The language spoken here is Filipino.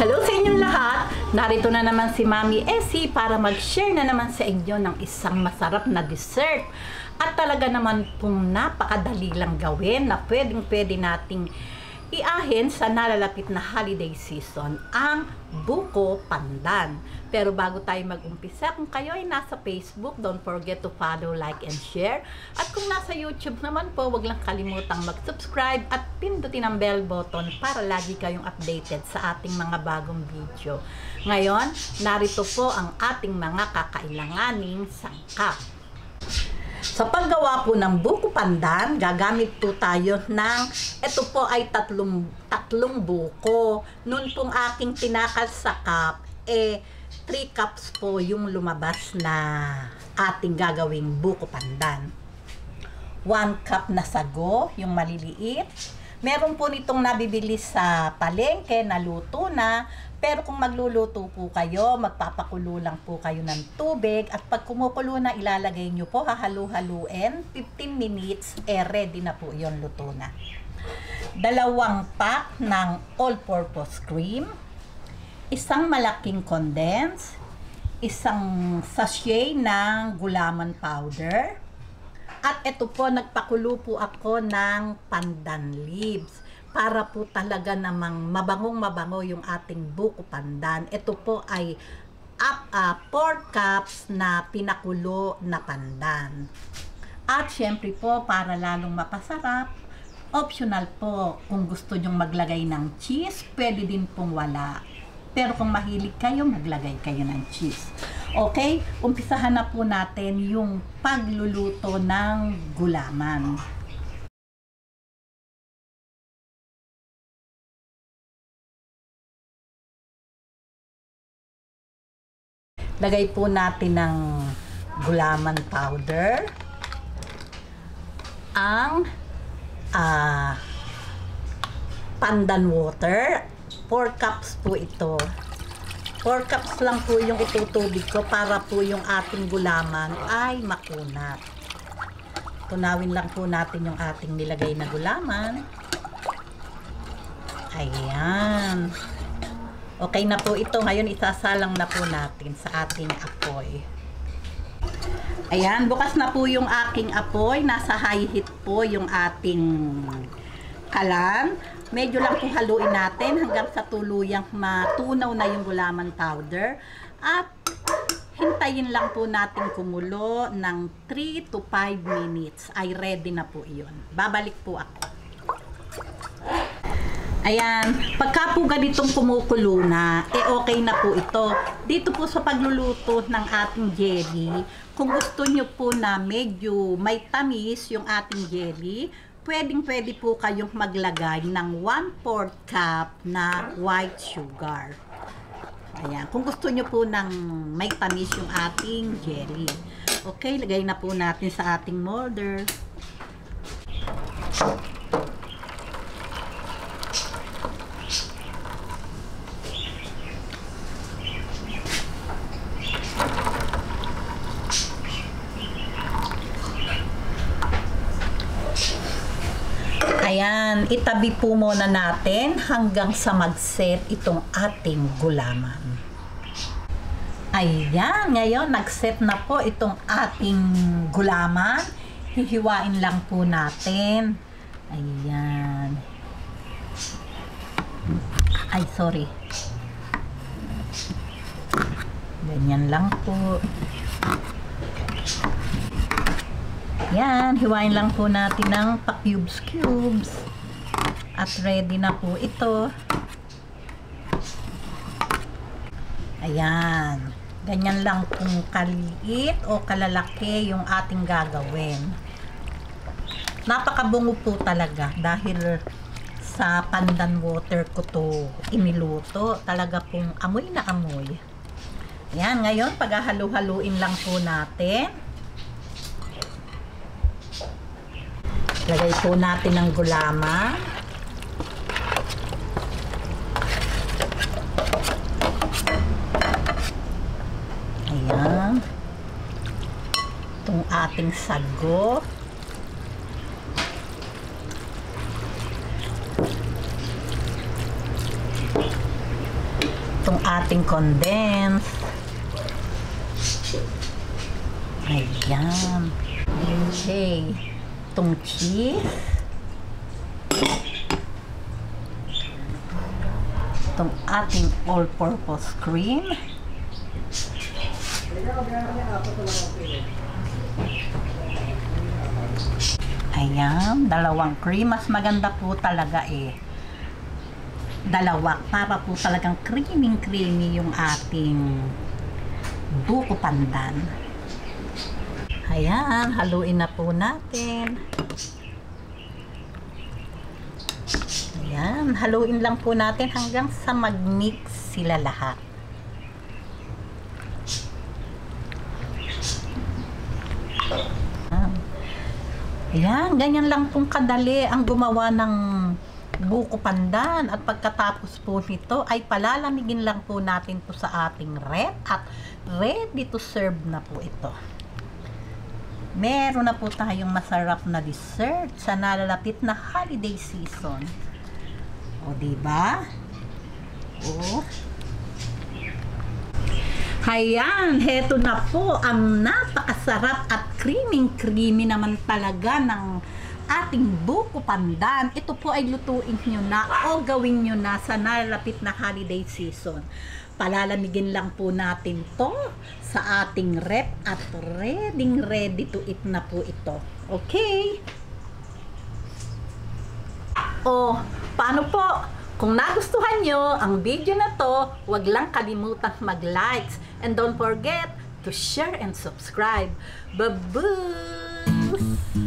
Hello sa inyong lahat! Narito na naman si Mami Essie para mag-share na naman sa inyo ng isang masarap na dessert. At talaga naman pong napakadali lang gawin na pwedeng-pwede nating iahin sa nalalapit na holiday season, ang buko pandan. Pero bago tayo mag-umpisa, kung kayo ay nasa Facebook, don't forget to follow, like, and share. At kung nasa YouTube naman po, wag lang kalimutang mag-subscribe at pindutin ang bell button para lagi kayong updated sa ating mga bagong video. Ngayon, narito po ang ating mga kakailanganing sangkap. Sa paggawa po ng buko pandan, gagamit po tayo ng, ito po ay tatlong buko. Noon pong aking tinakal sa cup, 3 cups po yung lumabas na ating gagawing buko pandan. 1 cup na sago, yung maliliit. Meron po nitong nabibili sa palengke na luto na, pero kung magluluto po kayo, magpapakulo lang po kayo ng tubig at pag kumukulo na, ilalagay nyo po, hahalu-haluin, 15 minutes, ready na po yon, luto na. 2 pack ng all-purpose cream, 1 malaking condense, 1 sachet ng gulaman powder, at ito po, nagpakulo po ako ng pandan leaves para po talaga namang mabangong-mabango yung ating buko pandan. Ito po ay 4 cups na pinakulo na pandan. At syempre po, para lalong mapasarap, optional po kung gusto nyong maglagay ng cheese, pwede din pong wala. Pero kung mahilig kayo, maglagay kayo ng cheese. Okay, umpisahan na po natin yung pagluluto ng gulaman. Lagay po natin ng gulaman powder, ang pandan water, 4 cups po ito. 4 cups lang po yung itutubig ko para po yung ating gulaman ay makunat. Tunawin lang po natin yung ating nilagay na gulaman. Ayan. Okay na po ito. Ngayon isasalang na po natin sa ating apoy. Ayan, bukas na po yung aking apoy. Nasa high heat po yung ating kalan. Medyo lang po haluin natin hanggang sa tuluyang matunaw na yung gulaman powder. At hintayin lang po natin kumulo ng 3 to 5 minutes. Ay ready na po iyon. Babalik po ako. Ayan, pagka po ganitong kumukulo na, okay na po ito. Dito po sa pagluluto ng ating jelly, kung gusto nyo po na medyo may tamis yung ating jelly, pwedeng-pwede po kayong maglagay ng 1/4 cup na white sugar. Ayan, kung gusto nyo po ng may tamis yung ating jelly. Okay, lagay na po natin sa ating molder. Ayan, itabi po muna natin hanggang sa mag-set itong ating gulaman. Ayan, ngayon nag-set na po itong ating gulaman. Hihiwain lang po natin. Ayan. Ay, sorry. Ganyan lang po. Yan, hiwain lang po natin ng pa-cubes. At ready na po ito. Ayan. Ganyan lang kung kaliit o kalalaki yung ating gagawin. Napakabungo po talaga dahil sa pandan water ko to iniluto. Talaga pong amoy na amoy. Ayan, ngayon paghahalu-haluin lang po natin. Lagay po natin ang gulaman. Ayan. Itong ating sago. itong ating condensed. Ayan. Okay. Itong cheese. Itong ating all-purpose cream. Ayan, dalawang cream. Mas maganda po talaga dalawa para po talagang creamy yung ating buko pandan. Ayan, haluin na po natin. Ayan, haluin lang po natin hanggang sa mag-mix sila lahat. Ayan, ganyan lang pong kadali ang gumawa ng buko pandan. At pagkatapos po nito ay palalamigin lang po natin to sa ating ref at ready to serve na po ito. Meron na po tayong masarap na dessert sa nalalapit na holiday season. O, diba? O. Ayan, heto na po ang napakasarap at creamy naman talaga ng ating buko pandan. Ito po ay lutuin nyo na o gawin nyo na sa nalalapit na holiday season. Palalamigin lang po natin to sa ating ref at ready to eat na po ito. Okay? O, paano po? Kung nagustuhan nyo ang video na to, huwag lang kalimutang mag-likes and don't forget to share and subscribe. Bye-bye!